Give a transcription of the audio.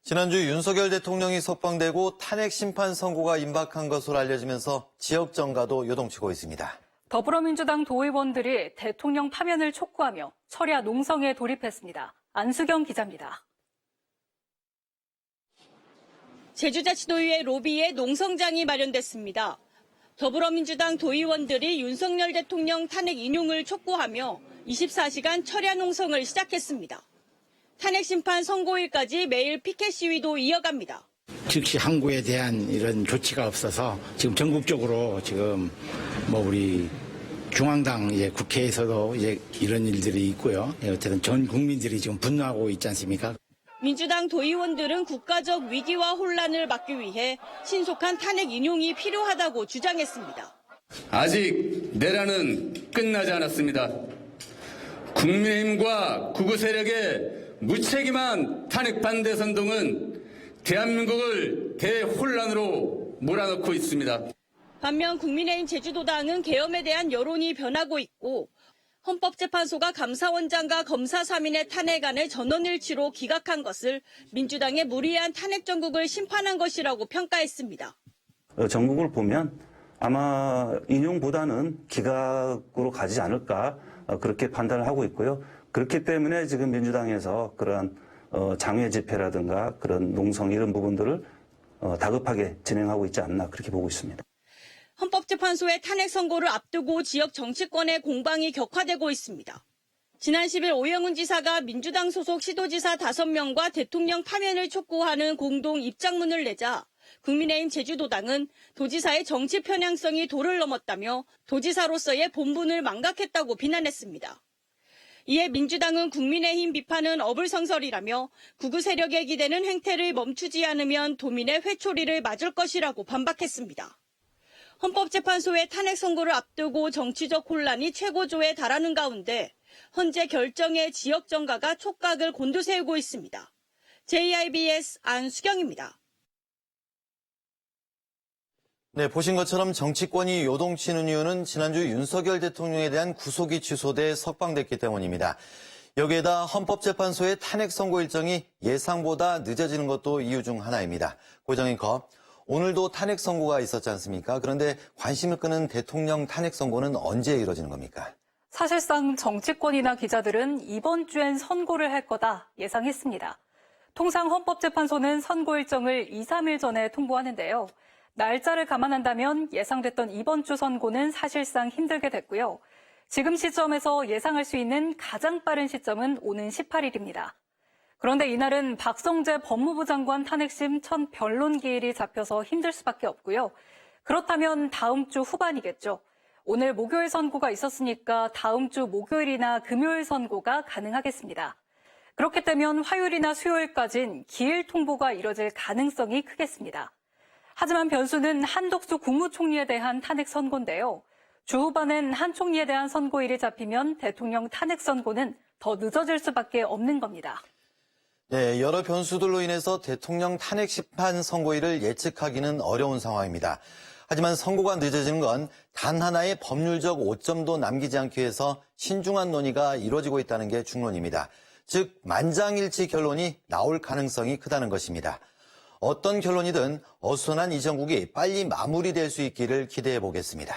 지난주 윤석열 대통령이 석방되고 탄핵 심판 선고가 임박한 것으로 알려지면서 지역 정가도 요동치고 있습니다. 더불어민주당 도의원들이 대통령 파면을 촉구하며 철야 농성에 돌입했습니다. 안수경 기자입니다. 제주자치도의회 로비에 농성장이 마련됐습니다. 더불어민주당 도의원들이 윤석열 대통령 탄핵 인용을 촉구하며 24시간 철야 농성을 시작했습니다. 탄핵 심판 선고일까지 매일 피켓 시위도 이어갑니다. 즉시 항고에 대한 이런 조치가 없어서 지금 전국적으로 지금 우리 중앙당 국회에서도 이런 일들이 있고요. 어쨌든 전 국민들이 지금 분노하고 있지 않습니까? 민주당 도의원들은 국가적 위기와 혼란을 막기 위해 신속한 탄핵 인용이 필요하다고 주장했습니다. 아직 내란은 끝나지 않았습니다. 국민의힘과 극우 세력의 무책임한 탄핵 반대 선동은 대한민국을 대혼란으로 몰아넣고 있습니다. 반면 국민의힘 제주도당은 계엄에 대한 여론이 변하고 있고 헌법재판소가 감사원장과 검사 3인의 탄핵안을 전원일치로 기각한 것을 민주당의 무리한 탄핵 정국을 심판한 것이라고 평가했습니다. 전국을 보면 아마 인용보다는 기각으로 가지 않을까 그렇게 판단을 하고 있고요. 그렇기 때문에 지금 민주당에서 그러한 장외 집회라든가 그런 농성 이런 부분들을 다급하게 진행하고 있지 않나 그렇게 보고 있습니다. 헌법재판소의 탄핵 선고를 앞두고 지역 정치권의 공방이 격화되고 있습니다. 지난 10일 오영훈 지사가 민주당 소속 시도지사 5명과 대통령 파면을 촉구하는 공동 입장문을 내자 국민의힘 제주도당은 도지사의 정치 편향성이 도를 넘었다며 도지사로서의 본분을 망각했다고 비난했습니다. 이에 민주당은 국민의힘 비판은 어불성설이라며 극우 세력에 기대는 행태를 멈추지 않으면 도민의 회초리를 맞을 것이라고 반박했습니다. 헌법재판소의 탄핵 선고를 앞두고 정치적 혼란이 최고조에 달하는 가운데 현재 결정의 지역 정가가 촉각을 곤두세우고 있습니다. JIBS 안수경입니다. 네, 보신 것처럼 정치권이 요동치는 이유는 지난주 윤석열 대통령에 대한 구속이 취소돼 석방됐기 때문입니다. 여기에다 헌법재판소의 탄핵 선고 일정이 예상보다 늦어지는 것도 이유 중 하나입니다. 고정 앵커, 오늘도 탄핵 선고가 있었지 않습니까? 그런데 관심을 끄는 대통령 탄핵 선고는 언제 이뤄지는 겁니까? 사실상 정치권이나 기자들은 이번 주엔 선고를 할 거다 예상했습니다. 통상 헌법재판소는 선고 일정을 2, 3일 전에 통보하는데요. 날짜를 감안한다면 예상됐던 이번 주 선고는 사실상 힘들게 됐고요. 지금 시점에서 예상할 수 있는 가장 빠른 시점은 오는 18일입니다. 그런데 이날은 박성재 법무부 장관 탄핵심 첫 변론 기일이 잡혀서 힘들 수밖에 없고요. 그렇다면 다음 주 후반이겠죠. 오늘 목요일 선고가 있었으니까 다음 주 목요일이나 금요일 선고가 가능하겠습니다. 그렇게 되면 화요일이나 수요일까지는 기일 통보가 이뤄질 가능성이 크겠습니다. 하지만 변수는 한덕수 국무총리에 대한 탄핵 선고인데요. 주 후반엔 한 총리에 대한 선고일이 잡히면 대통령 탄핵 선고는 더 늦어질 수밖에 없는 겁니다. 네, 여러 변수들로 인해서 대통령 탄핵 심판 선고일을 예측하기는 어려운 상황입니다. 하지만 선고가 늦어지는 건 단 하나의 법률적 오점도 남기지 않기 위해서 신중한 논의가 이루어지고 있다는 게 중론입니다. 즉 만장일치 결론이 나올 가능성이 크다는 것입니다. 어떤 결론이든 어수선한 이 정국이 빨리 마무리될 수 있기를 기대해 보겠습니다.